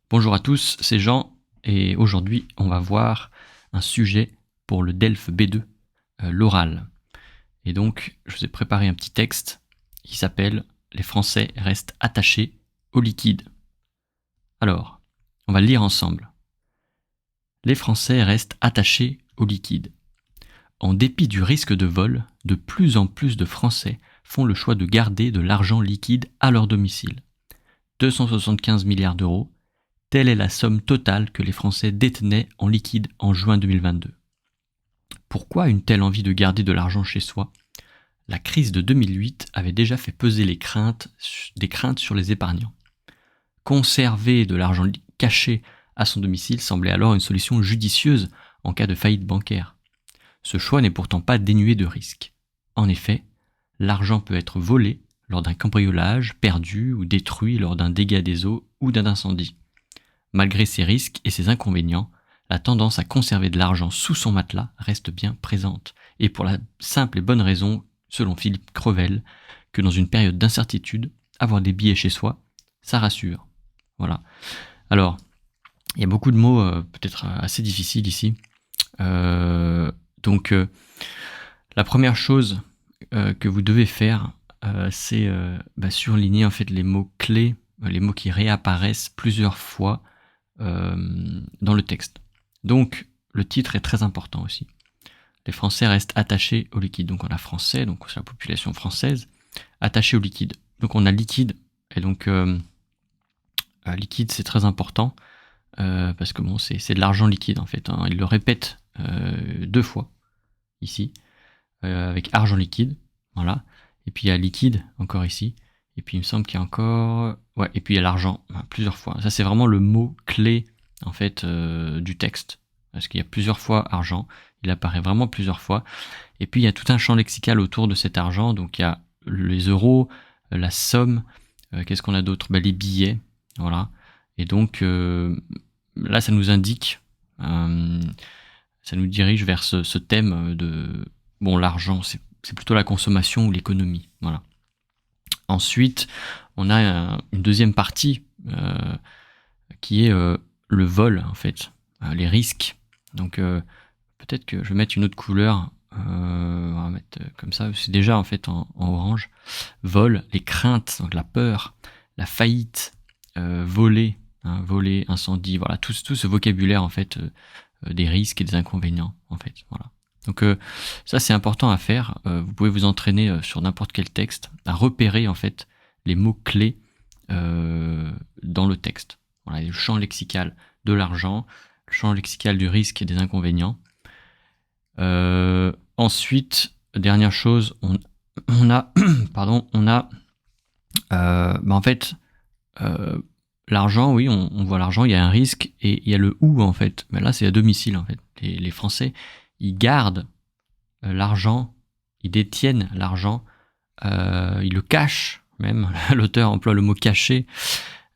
Bonjour à tous, c'est Jean et aujourd'hui on va voir un sujet pour le DELF B2, l'oral. Et donc je vous ai préparé un petit texte qui s'appelle « Les Français restent attachés au liquide ». Alors, on va le lire ensemble. Les Français restent attachés au liquide. En dépit du risque de vol, de plus en plus de Français font le choix de garder de l'argent liquide à leur domicile. 275 milliards d'euros, telle est la somme totale que les Français détenaient en liquide en juin 2022. Pourquoi une telle envie de garder de l'argent chez soi ? La crise de 2008 avait déjà fait peser des craintes sur les épargnants. Conserver de l'argent caché à son domicile semblait alors une solution judicieuse en cas de faillite bancaire. Ce choix n'est pourtant pas dénué de risques. En effet, l'argent peut être volé lors d'un cambriolage, perdu ou détruit lors d'un dégât des eaux ou d'un incendie. Malgré ces risques et ces inconvénients, la tendance à conserver de l'argent sous son matelas reste bien présente. Et pour la simple et bonne raison, selon Philippe Crevel, que dans une période d'incertitude, avoir des billets chez soi, ça rassure. Voilà. Alors, il y a beaucoup de mots peut-être assez difficiles ici. Donc, la première chose que vous devez faire, c'est surligner en fait les mots clés, les mots qui réapparaissent plusieurs fois dans le texte. Donc, le titre est très important aussi. Les Français restent attachés au liquide. Donc, on a Français, donc c'est la population française, attachée au liquide. Donc, on a liquide, et donc liquide, c'est très important, parce que bon, c'est de l'argent liquide en fait. Hein. Il le répète 2 fois ici, avec argent liquide, voilà. Et puis il y a liquide encore ici. Et puis il me semble qu'il y a encore, ouais. Et puis il y a l'argent plusieurs fois. Ça c'est vraiment le mot clé en fait du texte, parce qu'il y a plusieurs fois argent. Il apparaît vraiment plusieurs fois. Et puis il y a tout un champ lexical autour de cet argent. Donc il y a les euros, la somme. Qu'est-ce qu'on a d'autre ? Les billets, voilà. Et donc là ça nous indique, ça nous dirige vers ce thème de l'argent. C'est plutôt la consommation ou l'économie, voilà. Ensuite, on a une deuxième partie qui est le vol, en fait, les risques. Donc, peut-être que je vais mettre une autre couleur. On va mettre comme ça. C'est déjà en fait en orange. Vol, les craintes, donc la peur, la faillite, voler, voler, incendie. Voilà, tout ce vocabulaire en fait des risques et des inconvénients, en fait. Voilà. Donc ça c'est important à faire. Vous pouvez vous entraîner sur n'importe quel texte à repérer en fait les mots clés dans le texte. Voilà, le champ lexical de l'argent, le champ lexical du risque et des inconvénients. Ensuite, dernière chose, on a en fait l'argent, oui, on voit l'argent, il y a un risque et il y a le où en fait. Mais là c'est à domicile en fait. Les Français ils gardent l'argent, ils détiennent l'argent, ils le cachent même. L'auteur emploie le mot cacher,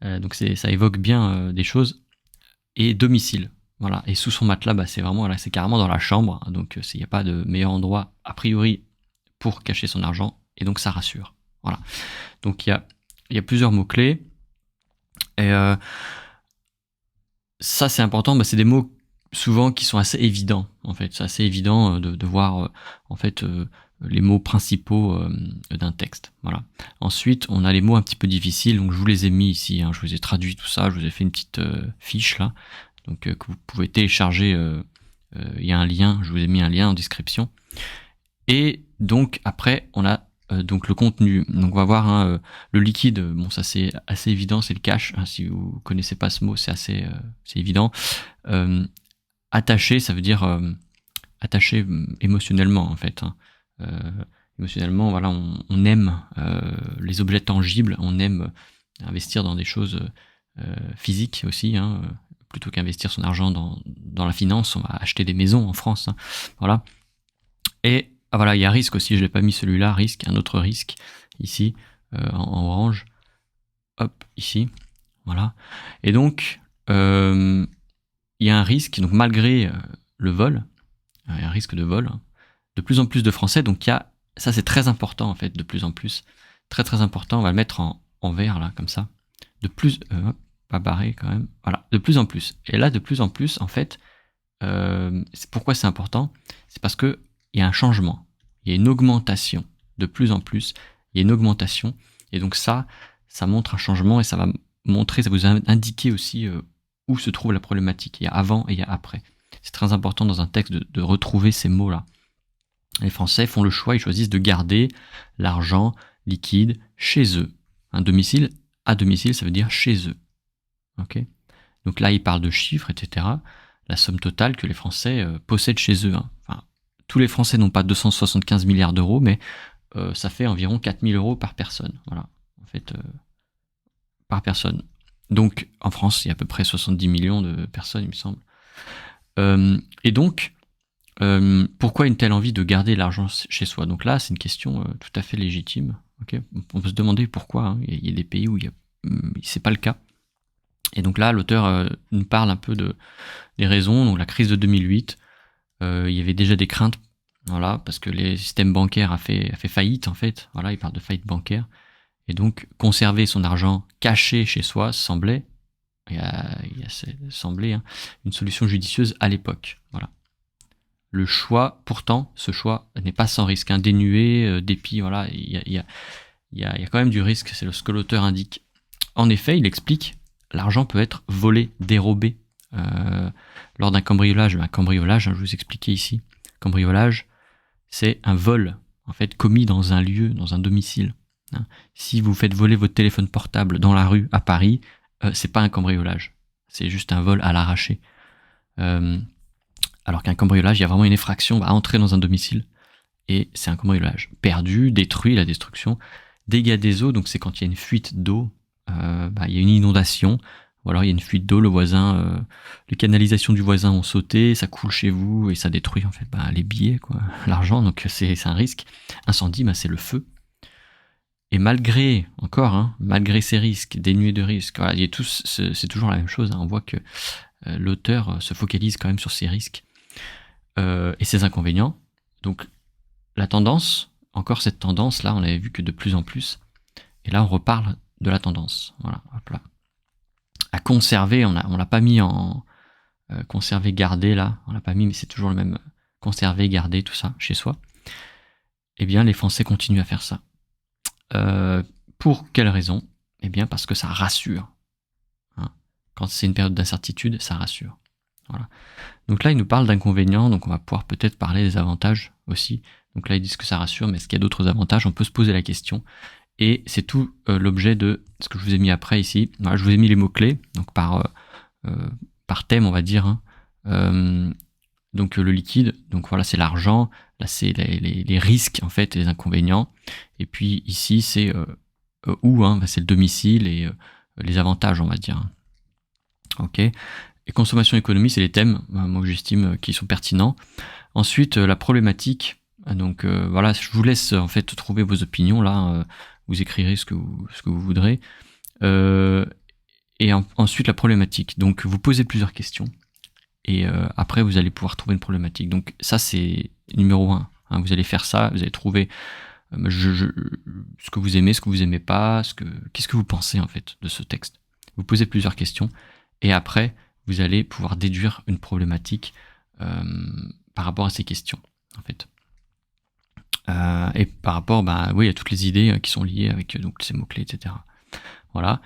donc ça évoque bien des choses. Et domicile, voilà. Et sous son matelas, c'est vraiment là, c'est carrément dans la chambre, donc il n'y a pas de meilleur endroit a priori pour cacher son argent, et donc ça rassure. Voilà. Donc il y a plusieurs mots clés, et ça c'est important. C'est des mots souvent qui sont assez évidents en fait. C'est assez évident de voir en fait les mots principaux d'un texte. Voilà. Ensuite, on a les mots un petit peu difficiles, donc je vous les ai mis ici. Je vous ai traduit tout ça, je vous ai fait une petite fiche là, donc que vous pouvez télécharger. Il y a un lien, je vous ai mis un lien en description. Et donc après, on a donc le contenu. Donc on va voir le liquide. Bon, ça c'est assez évident, c'est le cash. Si vous connaissez pas ce mot, c'est assez c'est évident. Attaché, ça veut dire attaché émotionnellement en fait. Émotionnellement, voilà, on aime les objets tangibles, on aime investir dans des choses physiques aussi, plutôt qu'investir son argent dans la finance. On va acheter des maisons en France, voilà. Et voilà, il y a risque aussi. Je l'ai pas mis celui-là, risque, un autre risque ici en orange. Hop, ici, voilà. Et donc il y a un risque, donc malgré le vol, il y a un risque de vol, de plus en plus de Français, donc ça c'est très important en fait, de plus en plus, très très important, on va le mettre en vert là, comme ça, pas barré quand même. Voilà, de plus en plus. Et là, de plus en plus, en fait, pourquoi c'est important? C'est parce que il y a un changement, il y a une augmentation. De plus en plus, il y a une augmentation. Et donc ça montre un changement et ça va montrer, ça vous indiquer aussi où se trouve la problématique. Il y a avant et il y a après. C'est très important dans un texte de retrouver ces mots-là. Les Français font le choix, ils choisissent de garder l'argent liquide chez eux. Un domicile, à domicile, ça veut dire chez eux. Okay, donc là, ils parlent de chiffres, etc. La somme totale que les Français possèdent chez eux. Hein. Enfin, tous les Français n'ont pas 275 milliards d'euros, mais ça fait environ 4000 euros par personne. Voilà, en fait, par personne. Donc, en France, il y a à peu près 70 millions de personnes, il me semble. Et donc, pourquoi une telle envie de garder l'argent chez soi? Donc là, c'est une question tout à fait légitime. Okay, on peut se demander pourquoi. Hein. Il y a des pays où c'est pas le cas. Et donc là, l'auteur nous parle un peu des raisons. Donc la crise de 2008, il y avait déjà des craintes, voilà, parce que les systèmes bancaires a fait faillite en fait. Voilà, il parle de faillite bancaire. Et donc conserver son argent caché chez soi semblait une solution judicieuse à l'époque. Voilà. Le choix, pourtant, ce choix n'est pas sans risque, dénué dépit. Voilà, il y a quand même du risque. C'est ce que l'auteur indique. En effet, il explique, l'argent peut être volé, dérobé lors d'un cambriolage. Un cambriolage, je vous expliquais ici. Cambriolage, c'est un vol en fait commis dans un lieu, dans un domicile. Si vous faites voler votre téléphone portable dans la rue à Paris, c'est pas un cambriolage, c'est juste un vol à l'arraché. Alors qu'un cambriolage, il y a vraiment une effraction à entrer dans un domicile et c'est un cambriolage. Perdu, détruit, la destruction. Dégâts des eaux, donc c'est quand il y a une fuite d'eau, il y a une inondation, ou alors il y a une fuite d'eau, les canalisations du voisin ont sauté, ça coule chez vous et ça détruit en fait les billets, quoi, l'argent, donc c'est un risque. Incendie, c'est le feu. Et malgré ces risques, dénués de risques, voilà, c'est toujours la même chose. On voit que l'auteur se focalise quand même sur ces risques et ses inconvénients. Donc la tendance, encore cette tendance, là, on avait vu que de plus en plus. Et là, on reparle de la tendance. Voilà, hop là. À conserver, on l'a pas mis en conserver, garder, là. On l'a pas mis, mais c'est toujours le même. Conserver, garder, tout ça, chez soi. Eh bien, les Français continuent à faire ça. Pour quelle raison? Eh bien, parce que ça rassure. Quand c'est une période d'incertitude, ça rassure. Voilà. Donc là, il nous parle d'inconvénients, donc on va pouvoir peut-être parler des avantages aussi. Donc là, ils disent que ça rassure, mais est-ce qu'il y a d'autres avantages? On peut se poser la question. Et c'est tout l'objet de ce que je vous ai mis après ici. Voilà, je vous ai mis les mots-clés, donc par thème, on va dire. Donc le liquide, donc voilà, c'est l'argent. Là, c'est les risques, en fait, et les inconvénients. Et puis ici, c'est où, c'est le domicile et les avantages, on va dire. Ok. Et consommation économie, c'est les thèmes, moi que j'estime qui sont pertinents. Ensuite, la problématique. Donc voilà, je vous laisse en fait trouver vos opinions là. Vous écrirez ce que vous voudrez. Et ensuite la problématique. Donc vous posez plusieurs questions. Et après vous allez pouvoir trouver une problématique. Donc ça c'est numéro 1. Vous allez faire ça, vous allez trouver ce que vous aimez, ce que vous aimez pas, qu'est-ce que vous pensez en fait de ce texte. Vous posez plusieurs questions. Et après, vous allez pouvoir déduire une problématique par rapport à ces questions, en fait. Et par rapport, à toutes les idées qui sont liées avec donc ces mots-clés, etc. Voilà.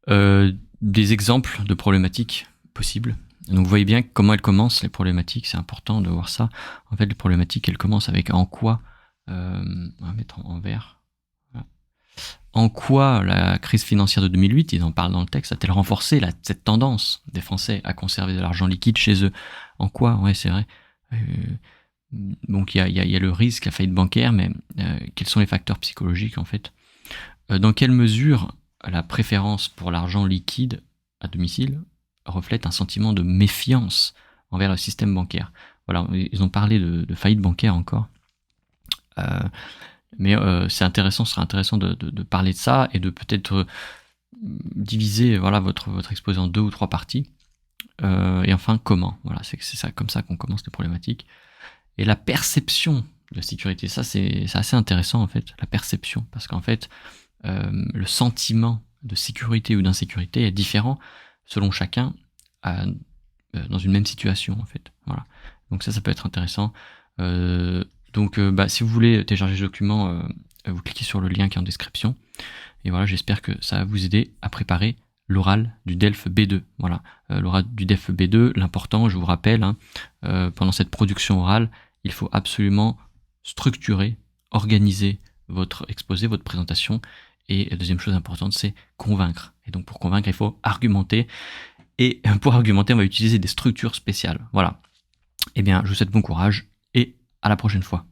Des exemples de problématiques possibles. Donc vous voyez bien comment elles commencent, les problématiques, c'est important de voir ça. En fait, les problématiques, elles commencent avec en quoi, on va mettre en vert. En quoi la crise financière de 2008, ils en parlent dans le texte, a-t-elle renforcé cette tendance des Français à conserver de l'argent liquide chez eux? En quoi? Ouais, c'est vrai. Donc il y a le risque, la faillite bancaire, mais quels sont les facteurs psychologiques en fait? Dans quelle mesure la préférence pour l'argent liquide à domicile reflète un sentiment de méfiance envers le système bancaire? Voilà, ils ont parlé de faillite bancaire encore. Mais ce sera intéressant de parler de ça et de peut-être diviser votre exposé en 2 ou 3 parties. Et enfin, comment? Voilà, c'est ça, comme ça qu'on commence les problématiques. Et la perception de la sécurité, ça c'est assez intéressant en fait, la perception, parce qu'en fait, le sentiment de sécurité ou d'insécurité est différent selon chacun dans une même situation, en fait. Voilà. Donc ça peut être intéressant. Si vous voulez télécharger ce document, vous cliquez sur le lien qui est en description. Et voilà, j'espère que ça va vous aider à préparer l'oral du DELF B2. Voilà, l'oral du DELF B2, l'important, je vous rappelle, pendant cette production orale, il faut absolument structurer, organiser votre exposé, votre présentation. Et la deuxième chose importante, c'est convaincre. Et donc pour convaincre, il faut argumenter. Et pour argumenter, on va utiliser des structures spéciales. Voilà. Eh bien, je vous souhaite bon courage et à la prochaine fois.